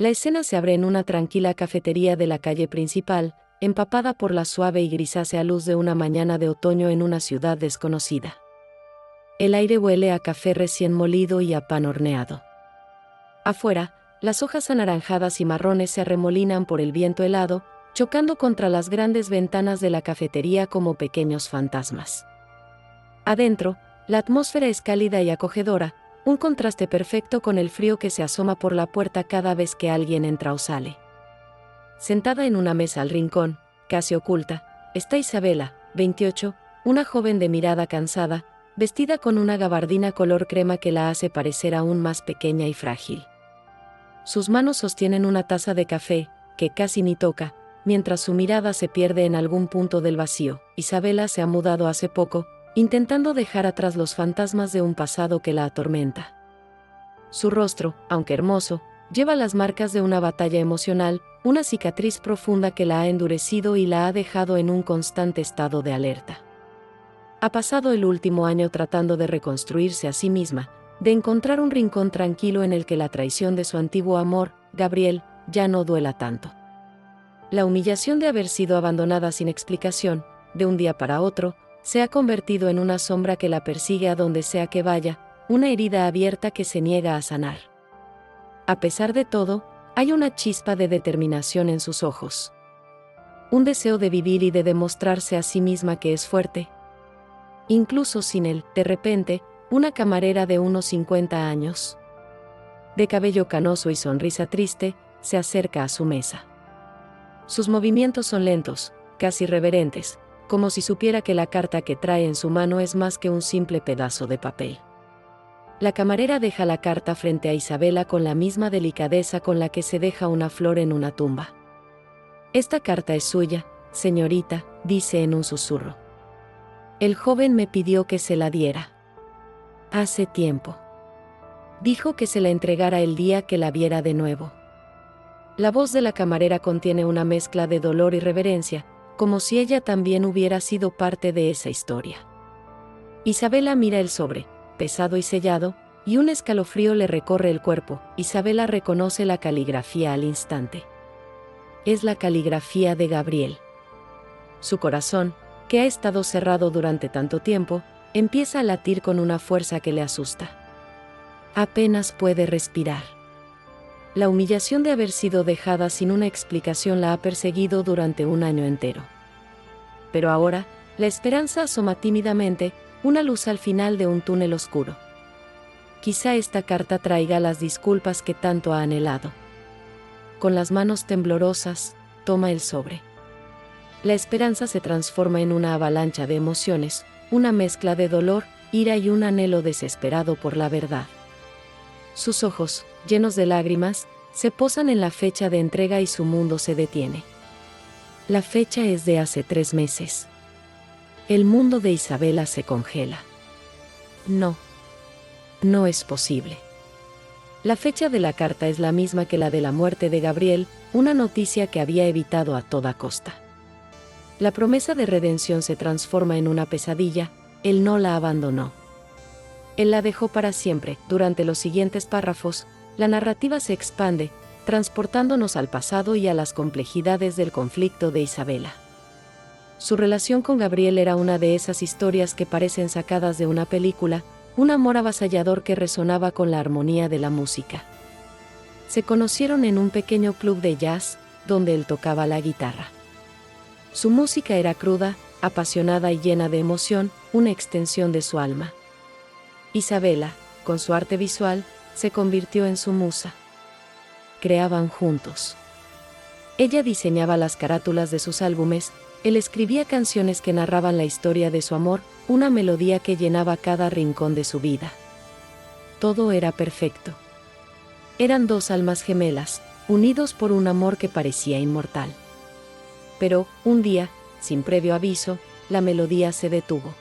La escena se abre en una tranquila cafetería de la calle principal, empapada por la suave y grisácea luz de una mañana de otoño en una ciudad desconocida. El aire huele a café recién molido y a pan horneado. Afuera, las hojas anaranjadas y marrones se arremolinan por el viento helado, chocando contra las grandes ventanas de la cafetería como pequeños fantasmas. Adentro, la atmósfera es cálida y acogedora, un contraste perfecto con el frío que se asoma por la puerta cada vez que alguien entra o sale. Sentada en una mesa al rincón, casi oculta, está Isabela, 28, una joven de mirada cansada, vestida con una gabardina color crema que la hace parecer aún más pequeña y frágil. Sus manos sostienen una taza de café, que casi ni toca, mientras su mirada se pierde en algún punto del vacío. Isabela se ha mudado hace poco, intentando dejar atrás los fantasmas de un pasado que la atormenta. Su rostro, aunque hermoso, lleva las marcas de una batalla emocional, una cicatriz profunda que la ha endurecido y la ha dejado en un constante estado de alerta. Ha pasado el último año tratando de reconstruirse a sí misma, de encontrar un rincón tranquilo en el que la traición de su antiguo amor, Gabriel, ya no duela tanto. La humillación de haber sido abandonada sin explicación, de un día para otro, se ha convertido en una sombra que la persigue a donde sea que vaya, una herida abierta que se niega a sanar. A pesar de todo, hay una chispa de determinación en sus ojos. Un deseo de vivir y de demostrarse a sí misma que es fuerte. Incluso sin él, de repente, una camarera de unos 50 años, de cabello canoso y sonrisa triste, se acerca a su mesa. Sus movimientos son lentos, casi reverentes, como si supiera que la carta que trae en su mano es más que un simple pedazo de papel. La camarera deja la carta frente a Isabela con la misma delicadeza con la que se deja una flor en una tumba. «Esta carta es suya, señorita», dice en un susurro. «El joven me pidió que se la diera. Hace tiempo. Dijo que se la entregara el día que la viera de nuevo». La voz de la camarera contiene una mezcla de dolor y reverencia, como si ella también hubiera sido parte de esa historia. Isabela mira el sobre, pesado y sellado, y un escalofrío le recorre el cuerpo. Isabela reconoce la caligrafía al instante. Es la caligrafía de Gabriel. Su corazón, que ha estado cerrado durante tanto tiempo, empieza a latir con una fuerza que le asusta. Apenas puede respirar. La humillación de haber sido dejada sin una explicación la ha perseguido durante un año entero. Pero ahora, la esperanza asoma tímidamente, una luz al final de un túnel oscuro. Quizá esta carta traiga las disculpas que tanto ha anhelado. Con las manos temblorosas, toma el sobre. La esperanza se transforma en una avalancha de emociones, una mezcla de dolor, ira y un anhelo desesperado por la verdad. Sus ojos, llenos de lágrimas, se posan en la fecha de entrega y su mundo se detiene. La fecha es de hace 3 meses. El mundo de Isabela se congela. No. No es posible. La fecha de la carta es la misma que la de la muerte de Gabriel, una noticia que había evitado a toda costa. La promesa de redención se transforma en una pesadilla, él no la abandonó. Él la dejó para siempre. Durante los siguientes párrafos, la narrativa se expande, transportándonos al pasado y a las complejidades del conflicto de Isabela. Su relación con Gabriel era una de esas historias que parecen sacadas de una película, un amor avasallador que resonaba con la armonía de la música. Se conocieron en un pequeño club de jazz, donde él tocaba la guitarra. Su música era cruda, apasionada y llena de emoción, una extensión de su alma. Isabela, con su arte visual, se convirtió en su musa. Creaban juntos. Ella diseñaba las carátulas de sus álbumes, él escribía canciones que narraban la historia de su amor, una melodía que llenaba cada rincón de su vida. Todo era perfecto. Eran 2 almas gemelas, unidos por un amor que parecía inmortal. Pero, un día, sin previo aviso, la melodía se detuvo.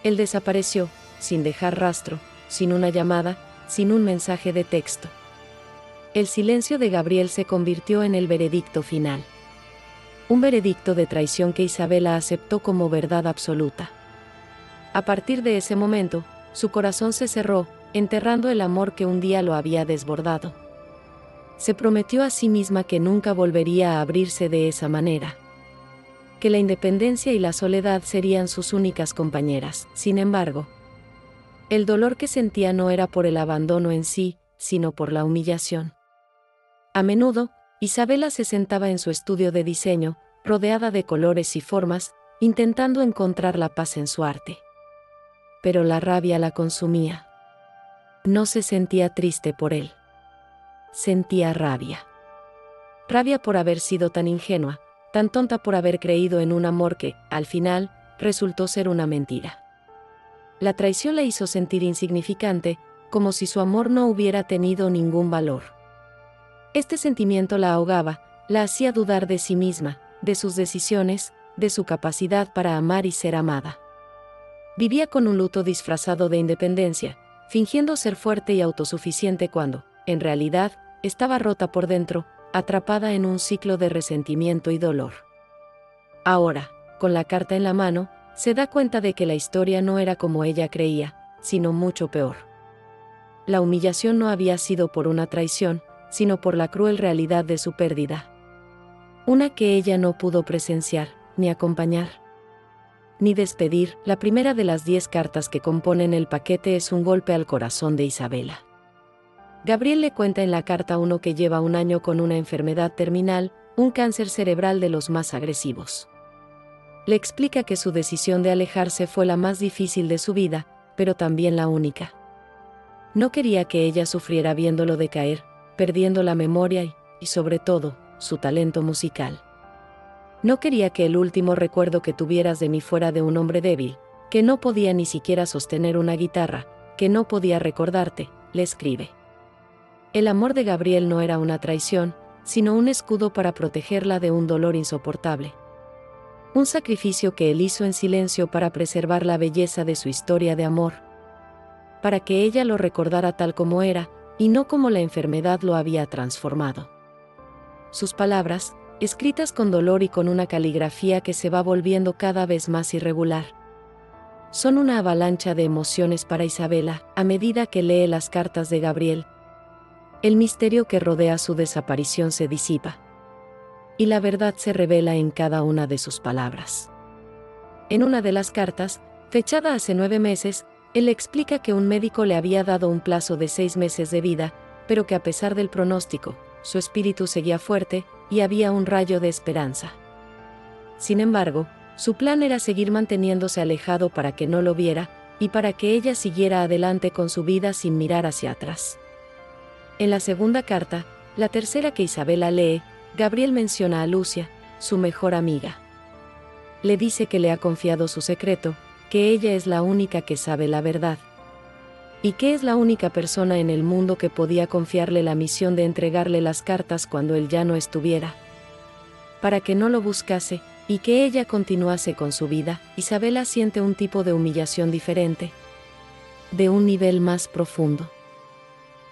Él desapareció, sin dejar rastro, sin una llamada, sin un mensaje de texto. El silencio de Gabriel se convirtió en el veredicto final. Un veredicto de traición que Isabela aceptó como verdad absoluta. A partir de ese momento, su corazón se cerró, enterrando el amor que un día lo había desbordado. Se prometió a sí misma que nunca volvería a abrirse de esa manera. Que la independencia y la soledad serían sus únicas compañeras. Sin embargo, el dolor que sentía no era por el abandono en sí, sino por la humillación. A menudo, Isabela se sentaba en su estudio de diseño, rodeada de colores y formas, intentando encontrar la paz en su arte. Pero la rabia la consumía. No se sentía triste por él. Sentía rabia. Rabia por haber sido tan ingenua, tan tonta por haber creído en un amor que, al final, resultó ser una mentira. La traición la hizo sentir insignificante, como si su amor no hubiera tenido ningún valor. Este sentimiento la ahogaba, la hacía dudar de sí misma, de sus decisiones, de su capacidad para amar y ser amada. Vivía con un luto disfrazado de independencia, fingiendo ser fuerte y autosuficiente cuando, en realidad, estaba rota por dentro, atrapada en un ciclo de resentimiento y dolor. Ahora, con la carta en la mano, se da cuenta de que la historia no era como ella creía, sino mucho peor. La humillación no había sido por una traición, sino por la cruel realidad de su pérdida. Una que ella no pudo presenciar, ni acompañar, ni despedir. La primera de las 10 cartas que componen el paquete es un golpe al corazón de Isabela. Gabriel le cuenta en la carta 1 que lleva un año con una enfermedad terminal, un cáncer cerebral de los más agresivos. Le explica que su decisión de alejarse fue la más difícil de su vida, pero también la única. No quería que ella sufriera viéndolo decaer, perdiendo la memoria y sobre todo, su talento musical. No quería que el último recuerdo que tuvieras de mí fuera de un hombre débil, que no podía ni siquiera sostener una guitarra, que no podía recordarte, le escribe. El amor de Gabriel no era una traición, sino un escudo para protegerla de un dolor insoportable. Un sacrificio que él hizo en silencio para preservar la belleza de su historia de amor. Para que ella lo recordara tal como era, y no como la enfermedad lo había transformado. Sus palabras, escritas con dolor y con una caligrafía que se va volviendo cada vez más irregular, son una avalancha de emociones para Isabela, a medida que lee las cartas de Gabriel. El misterio que rodea su desaparición se disipa. Y la verdad se revela en cada una de sus palabras. En una de las cartas, fechada hace 9 meses, él explica que un médico le había dado un plazo de 6 meses de vida, pero que a pesar del pronóstico, su espíritu seguía fuerte, y había un rayo de esperanza. Sin embargo, su plan era seguir manteniéndose alejado para que no lo viera, y para que ella siguiera adelante con su vida sin mirar hacia atrás. En la segunda carta, la tercera que Isabela lee, Gabriel menciona a Lucia, su mejor amiga. Le dice que le ha confiado su secreto, que ella es la única que sabe la verdad. Y que es la única persona en el mundo que podía confiarle la misión de entregarle las cartas cuando él ya no estuviera. Para que no lo buscase, y que ella continuase con su vida, Isabela siente un tipo de humillación diferente. De un nivel más profundo.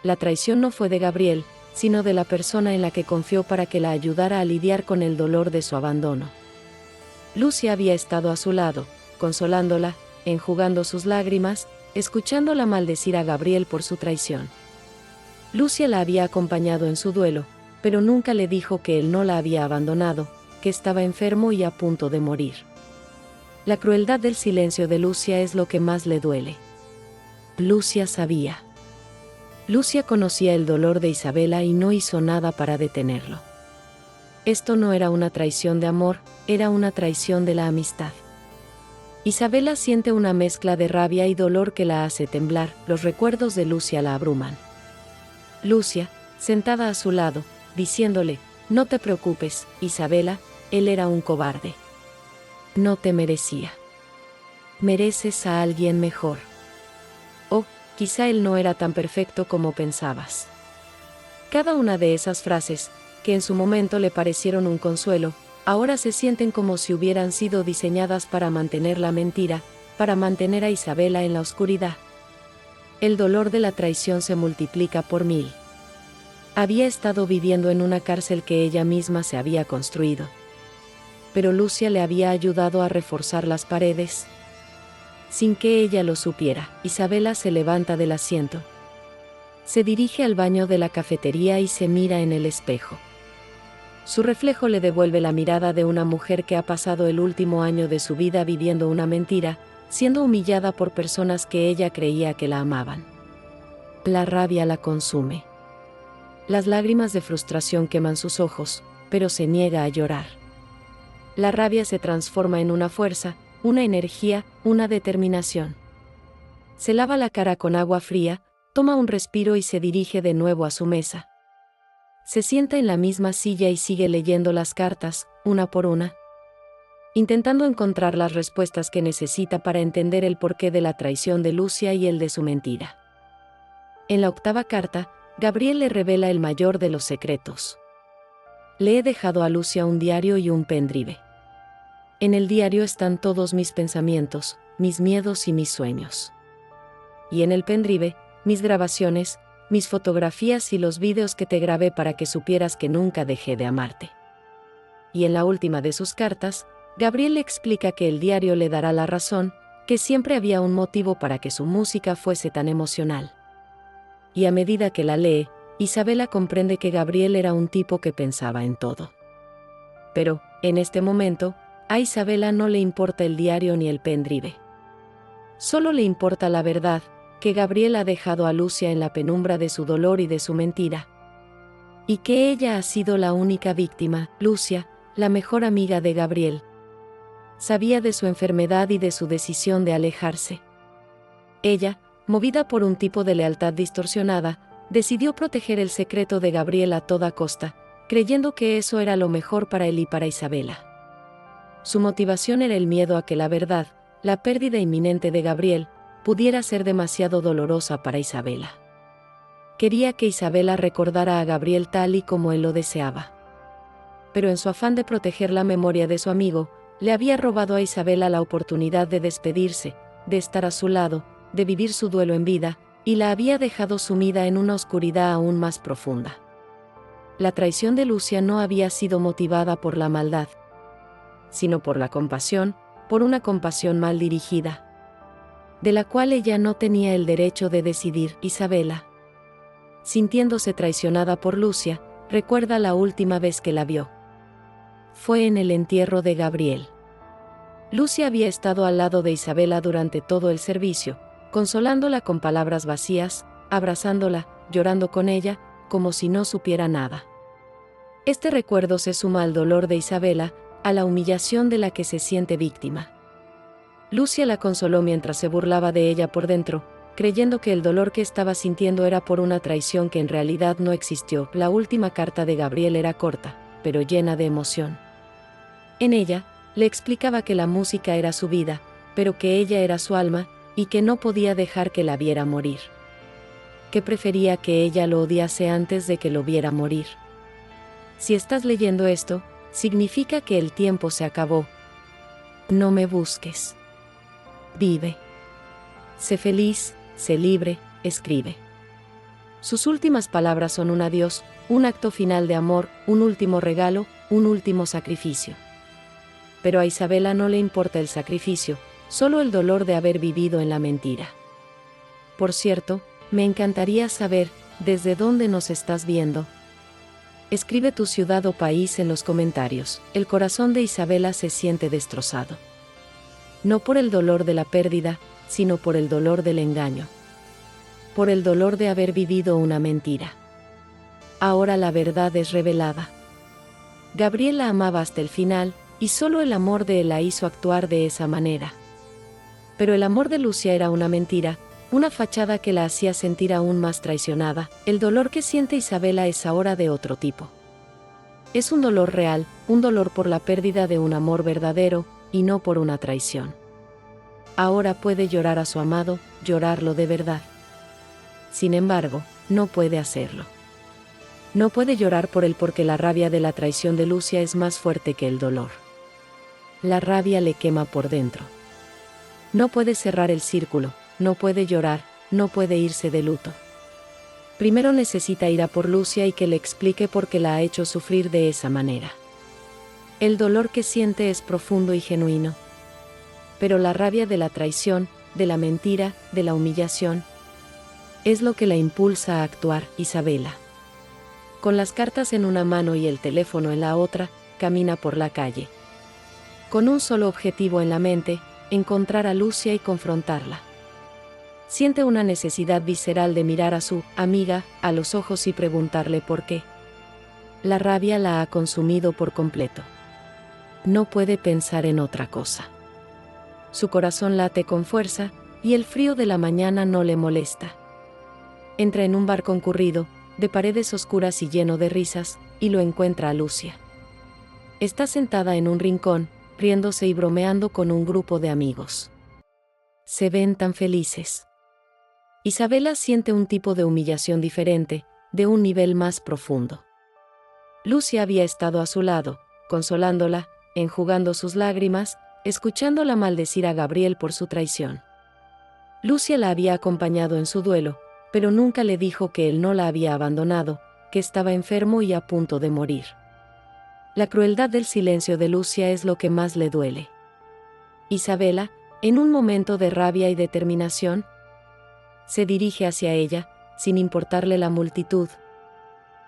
La traición no fue de Gabriel, sino de la persona en la que confió para que la ayudara a lidiar con el dolor de su abandono. Lucia había estado a su lado, consolándola, enjugando sus lágrimas, escuchándola maldecir a Gabriel por su traición. Lucia la había acompañado en su duelo, pero nunca le dijo que él no la había abandonado, que estaba enfermo y a punto de morir. La crueldad del silencio de Lucia es lo que más le duele. Lucia sabía. Lucia conocía el dolor de Isabela y no hizo nada para detenerlo. Esto no era una traición de amor, era una traición de la amistad. Isabela siente una mezcla de rabia y dolor que la hace temblar, los recuerdos de Lucia la abruman. Lucia, sentada a su lado, diciéndole, no te preocupes, Isabela, él era un cobarde. No te merecía. Mereces a alguien mejor. Oh, quizá él no era tan perfecto como pensabas. Cada una de esas frases, que en su momento le parecieron un consuelo, ahora se sienten como si hubieran sido diseñadas para mantener la mentira, para mantener a Isabela en la oscuridad. El dolor de la traición se multiplica por 1000. Había estado viviendo en una cárcel que ella misma se había construido. Pero Lucia le había ayudado a reforzar las paredes. Sin que ella lo supiera, Isabela se levanta del asiento. Se dirige al baño de la cafetería y se mira en el espejo. Su reflejo le devuelve la mirada de una mujer que ha pasado el último año de su vida viviendo una mentira, siendo humillada por personas que ella creía que la amaban. La rabia la consume. Las lágrimas de frustración queman sus ojos, pero se niega a llorar. La rabia se transforma en una fuerza, una energía, una determinación. Se lava la cara con agua fría, toma un respiro y se dirige de nuevo a su mesa. Se sienta en la misma silla y sigue leyendo las cartas, una por una, intentando encontrar las respuestas que necesita para entender el porqué de la traición de Lucia y el de su mentira. En la octava carta, Gabriel le revela el mayor de los secretos. Le he dejado a Lucia un diario y un pendrive. En el diario están todos mis pensamientos, mis miedos y mis sueños. Y en el pendrive, mis grabaciones, mis fotografías y los vídeos que te grabé para que supieras que nunca dejé de amarte. Y en la última de sus cartas, Gabriel le explica que el diario le dará la razón, que siempre había un motivo para que su música fuese tan emocional. Y a medida que la lee, Isabela comprende que Gabriel era un tipo que pensaba en todo. Pero, en este momento, a Isabela no le importa el diario ni el pendrive. Solo le importa la verdad, que Gabriel ha dejado a Lucia en la penumbra de su dolor y de su mentira. Y que ella ha sido la única víctima. Lucia, la mejor amiga de Gabriel, sabía de su enfermedad y de su decisión de alejarse. Ella, movida por un tipo de lealtad distorsionada, decidió proteger el secreto de Gabriel a toda costa, creyendo que eso era lo mejor para él y para Isabela. Su motivación era el miedo a que la verdad, la pérdida inminente de Gabriel, pudiera ser demasiado dolorosa para Isabela. Quería que Isabela recordara a Gabriel tal y como él lo deseaba. Pero en su afán de proteger la memoria de su amigo, le había robado a Isabela la oportunidad de despedirse, de estar a su lado, de vivir su duelo en vida, y la había dejado sumida en una oscuridad aún más profunda. La traición de Lucia no había sido motivada por la maldad, sino por la compasión, por una compasión mal dirigida, de la cual ella no tenía el derecho de decidir. Isabela, sintiéndose traicionada por Lucia, recuerda la última vez que la vio. Fue en el entierro de Gabriel. Lucia había estado al lado de Isabela durante todo el servicio, consolándola con palabras vacías, abrazándola, llorando con ella, como si no supiera nada. Este recuerdo se suma al dolor de Isabela, a la humillación de la que se siente víctima. Lucia la consoló mientras se burlaba de ella por dentro, creyendo que el dolor que estaba sintiendo era por una traición que en realidad no existió. La última carta de Gabriel era corta, pero llena de emoción. En ella, le explicaba que la música era su vida, pero que ella era su alma, y que no podía dejar que la viera morir. Que prefería que ella lo odiase antes de que lo viera morir. Si estás leyendo esto, significa que el tiempo se acabó. No me busques. Vive. Sé feliz, sé libre, escribe. Sus últimas palabras son un adiós, un acto final de amor, un último regalo, un último sacrificio. Pero a Isabela no le importa el sacrificio, solo el dolor de haber vivido en la mentira. Por cierto, me encantaría saber, ¿desde dónde nos estás viendo? Escribe tu ciudad o país en los comentarios. El corazón de Isabela se siente destrozado. No por el dolor de la pérdida, sino por el dolor del engaño. Por el dolor de haber vivido una mentira. Ahora la verdad es revelada. Gabriel la amaba hasta el final, y solo el amor de él la hizo actuar de esa manera. Pero el amor de Lucia era una mentira, una fachada que la hacía sentir aún más traicionada. El dolor que siente Isabela es ahora de otro tipo. Es un dolor real, un dolor por la pérdida de un amor verdadero, y no por una traición. Ahora puede llorar a su amado, llorarlo de verdad. Sin embargo, no puede hacerlo. No puede llorar por él porque la rabia de la traición de Lucia es más fuerte que el dolor. La rabia le quema por dentro. No puede cerrar el círculo, no puede llorar, no puede irse de luto. Primero necesita ir a por Lucia y que le explique por qué la ha hecho sufrir de esa manera. El dolor que siente es profundo y genuino. Pero la rabia de la traición, de la mentira, de la humillación, es lo que la impulsa a actuar. Isabela, con las cartas en una mano y el teléfono en la otra, camina por la calle. Con un solo objetivo en la mente, encontrar a Lucia y confrontarla. Siente una necesidad visceral de mirar a su amiga a los ojos y preguntarle por qué. La rabia la ha consumido por completo. No puede pensar en otra cosa. Su corazón late con fuerza, y el frío de la mañana no le molesta. Entra en un bar concurrido, de paredes oscuras y lleno de risas, y lo encuentra a Lucia. Está sentada en un rincón, riéndose y bromeando con un grupo de amigos. Se ven tan felices. Isabela siente un tipo de humillación diferente, de un nivel más profundo. Lucia había estado a su lado, consolándola, enjugando sus lágrimas, escuchándola maldecir a Gabriel por su traición. Lucia la había acompañado en su duelo, pero nunca le dijo que él no la había abandonado, que estaba enfermo y a punto de morir. La crueldad del silencio de Lucia es lo que más le duele. Isabela, en un momento de rabia y determinación, se dirige hacia ella, sin importarle la multitud,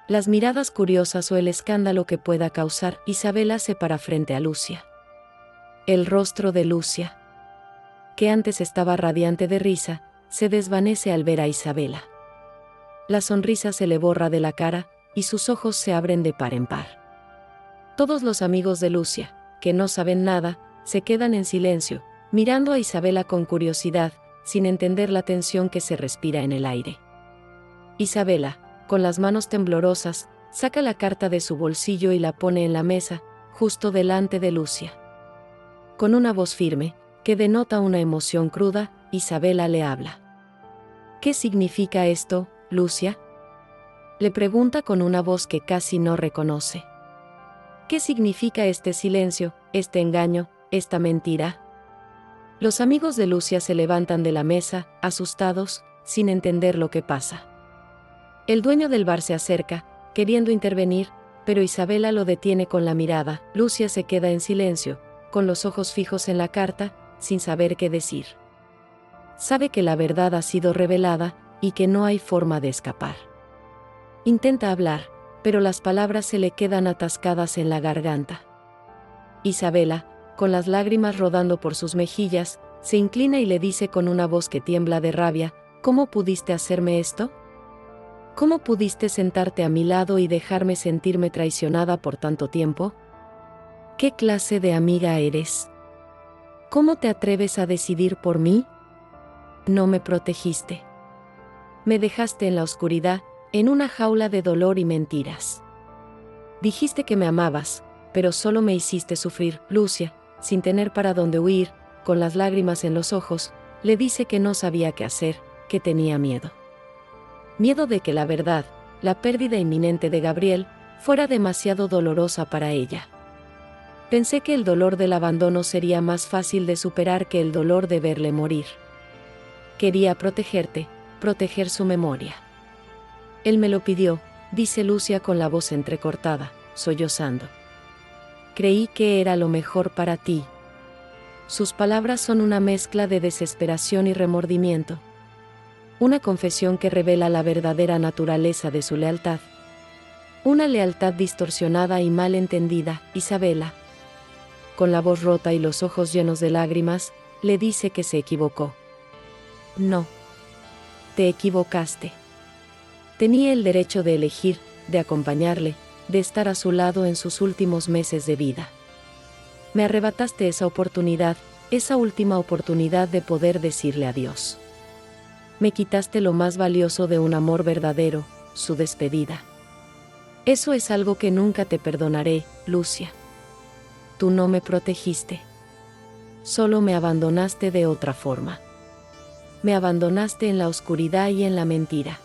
las miradas curiosas o el escándalo que pueda causar. Isabela se para frente a Lucia. El rostro de Lucia, que antes estaba radiante de risa, se desvanece al ver a Isabela. La sonrisa se le borra de la cara, y sus ojos se abren de par en par. Todos los amigos de Lucia, que no saben nada, se quedan en silencio, mirando a Isabela con curiosidad, sin entender la tensión que se respira en el aire. Isabela, con las manos temblorosas, saca la carta de su bolsillo y la pone en la mesa, justo delante de Lucia. Con una voz firme, que denota una emoción cruda, Isabela le habla. ¿Qué significa esto, Lucia? Le pregunta con una voz que casi no reconoce. ¿Qué significa este silencio, este engaño, esta mentira? Los amigos de Lucia se levantan de la mesa, asustados, sin entender lo que pasa. El dueño del bar se acerca, queriendo intervenir, pero Isabela lo detiene con la mirada. Lucia se queda en silencio, con los ojos fijos en la carta, sin saber qué decir. Sabe que la verdad ha sido revelada, y que no hay forma de escapar. Intenta hablar, pero las palabras se le quedan atascadas en la garganta. Isabela, con las lágrimas rodando por sus mejillas, se inclina y le dice con una voz que tiembla de rabia, ¿cómo pudiste hacerme esto? ¿Cómo pudiste sentarte a mi lado y dejarme sentirme traicionada por tanto tiempo? ¿Qué clase de amiga eres? ¿Cómo te atreves a decidir por mí? No me protegiste. Me dejaste en la oscuridad, en una jaula de dolor y mentiras. Dijiste que me amabas, pero solo me hiciste sufrir. Lucia, sin tener para dónde huir, con las lágrimas en los ojos, le dice que no sabía qué hacer, que tenía miedo. Miedo de que la verdad, la pérdida inminente de Gabriel, fuera demasiado dolorosa para ella. Pensé que el dolor del abandono sería más fácil de superar que el dolor de verle morir. Quería protegerte, proteger su memoria. Él me lo pidió, dice Lucia con la voz entrecortada, sollozando. Creí que era lo mejor para ti. Sus palabras son una mezcla de desesperación y remordimiento. Una confesión que revela la verdadera naturaleza de su lealtad. Una lealtad distorsionada y mal entendida. Isabela, con la voz rota y los ojos llenos de lágrimas, le dice que se equivocó. No. Te equivocaste. Tenía el derecho de elegir, de acompañarle, de estar a su lado en sus últimos meses de vida. Me arrebataste esa oportunidad, esa última oportunidad de poder decirle adiós. Me quitaste lo más valioso de un amor verdadero, su despedida. Eso es algo que nunca te perdonaré, Lucia. Tú no me protegiste. Solo me abandonaste de otra forma. Me abandonaste en la oscuridad y en la mentira.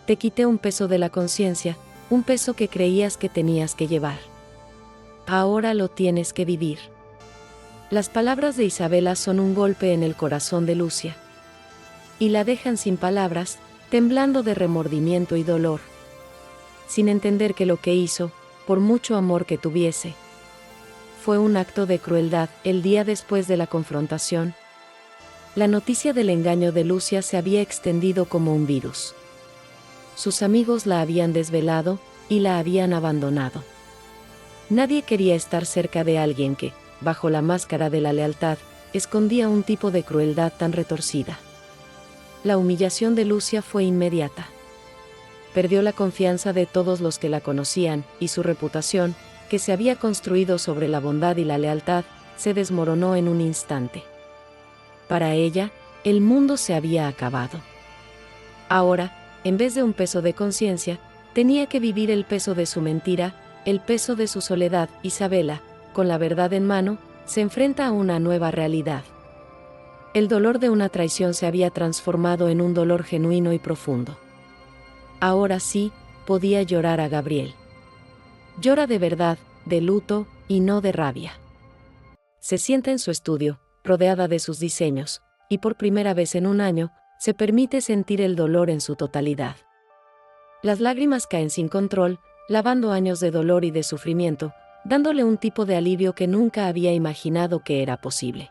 Te quité un peso de la conciencia, un peso que creías que tenías que llevar. Ahora lo tienes que vivir. Las palabras de Isabela son un golpe en el corazón de Lucia. Y la dejan sin palabras, temblando de remordimiento y dolor. Sin entender que lo que hizo, por mucho amor que tuviese, fue un acto de crueldad. El día después de la confrontación, La noticia del engaño de Lucia se había extendido como un virus. Sus amigos la habían desvelado y la habían abandonado. Nadie quería estar cerca de alguien que, bajo la máscara de la lealtad, escondía un tipo de crueldad tan retorcida. La humillación de Lucia fue inmediata. Perdió la confianza de todos los que la conocían, y su reputación, que se había construido sobre la bondad y la lealtad, se desmoronó en un instante. Para ella, el mundo se había acabado. Ahora, en vez de un peso de conciencia, tenía que vivir el peso de su mentira, el peso de su soledad. Isabela, con la verdad en mano, se enfrenta a una nueva realidad. El dolor de una traición se había transformado en un dolor genuino y profundo. Ahora sí, podía llorar a Gabriel. Llora de verdad, de luto, y no de rabia. Se sienta en su estudio, rodeada de sus diseños, y por primera vez en un año, se permite sentir el dolor en su totalidad. Las lágrimas caen sin control, lavando años de dolor y de sufrimiento, dándole un tipo de alivio que nunca había imaginado que era posible.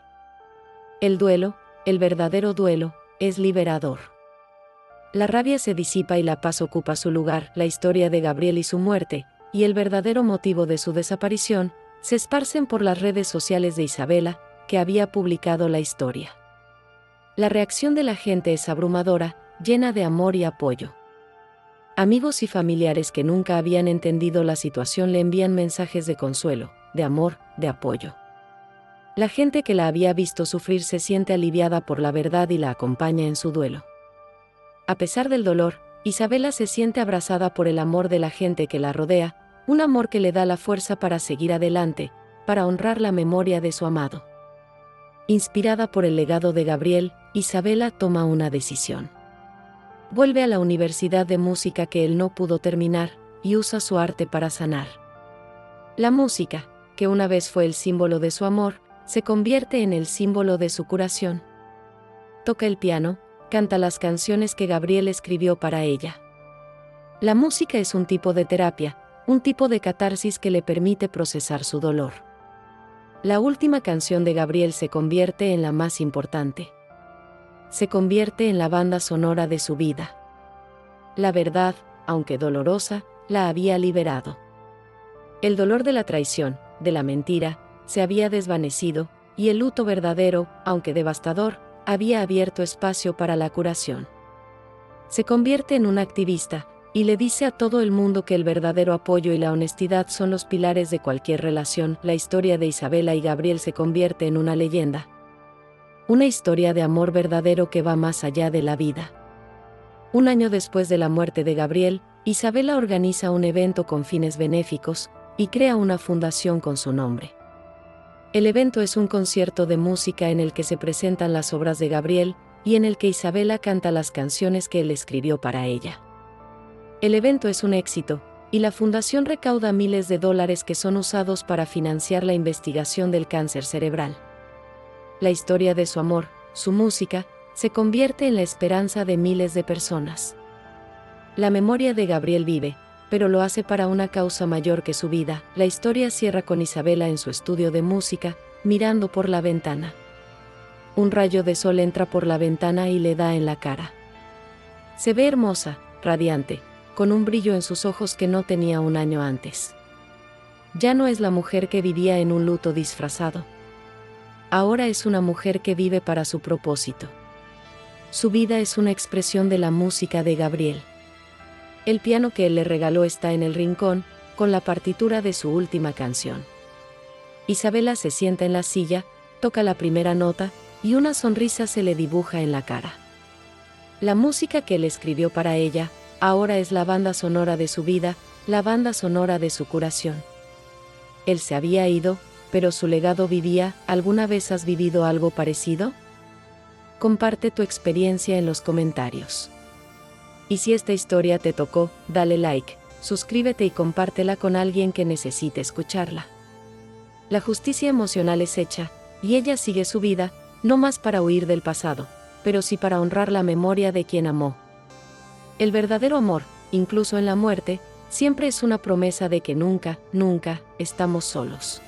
El duelo, el verdadero duelo, es liberador. La rabia se disipa y la paz ocupa su lugar. La historia de Gabriel y su muerte, y el verdadero motivo de su desaparición, se esparcen por las redes sociales de Isabela, que había publicado la historia. La reacción de la gente es abrumadora, llena de amor y apoyo. Amigos y familiares que nunca habían entendido la situación le envían mensajes de consuelo, de amor, de apoyo. La gente que la había visto sufrir se siente aliviada por la verdad y la acompaña en su duelo. A pesar del dolor, Isabela se siente abrazada por el amor de la gente que la rodea, un amor que le da la fuerza para seguir adelante, para honrar la memoria de su amado. Inspirada por el legado de Gabriel, Isabela toma una decisión. Vuelve a la universidad de música que él no pudo terminar, y usa su arte para sanar. La música, que una vez fue el símbolo de su amor, se convierte en el símbolo de su curación. Toca el piano, canta las canciones que Gabriel escribió para ella. La música es un tipo de terapia, un tipo de catarsis que le permite procesar su dolor. La última canción de Gabriel se convierte en la más importante. Se convierte en la banda sonora de su vida. La verdad, aunque dolorosa, la había liberado. El dolor de la traición, de la mentira, se había desvanecido, y el luto verdadero, aunque devastador, había abierto espacio para la curación. Se convierte en un activista, y le dice a todo el mundo que el verdadero apoyo y la honestidad son los pilares de cualquier relación. La historia de Isabela y Gabriel se convierte en una leyenda. Una historia de amor verdadero que va más allá de la vida. Un año después de la muerte de Gabriel, Isabela organiza un evento con fines benéficos, y crea una fundación con su nombre. El evento es un concierto de música en el que se presentan las obras de Gabriel, y en el que Isabela canta las canciones que él escribió para ella. El evento es un éxito, y la fundación recauda miles de dólares que son usados para financiar la investigación del cáncer cerebral. La historia de su amor, su música, se convierte en la esperanza de miles de personas. La memoria de Gabriel vive, pero lo hace para una causa mayor que su vida. La historia cierra con Isabela en su estudio de música, mirando por la ventana. Un rayo de sol entra por la ventana y le da en la cara. Se ve hermosa, radiante, con un brillo en sus ojos que no tenía un año antes. Ya no es la mujer que vivía en un luto disfrazado. Ahora es una mujer que vive para su propósito. Su vida es una expresión de la música de Gabriel. El piano que él le regaló está en el rincón, con la partitura de su última canción. Isabela se sienta en la silla, toca la primera nota, y una sonrisa se le dibuja en la cara. La música que él escribió para ella, ahora es la banda sonora de su vida, la banda sonora de su curación. Él se había ido, pero su legado vivía. ¿Alguna vez has vivido algo parecido? Comparte tu experiencia en los comentarios. Y si esta historia te tocó, dale like, suscríbete y compártela con alguien que necesite escucharla. La justicia emocional es hecha, y ella sigue su vida, no más para huir del pasado, pero sí para honrar la memoria de quien amó. El verdadero amor, incluso en la muerte, siempre es una promesa de que nunca, nunca, estamos solos.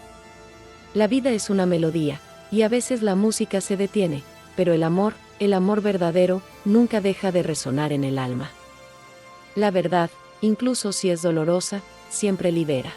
La vida es una melodía, y a veces la música se detiene, pero el amor verdadero, nunca deja de resonar en el alma. La verdad, incluso si es dolorosa, siempre libera.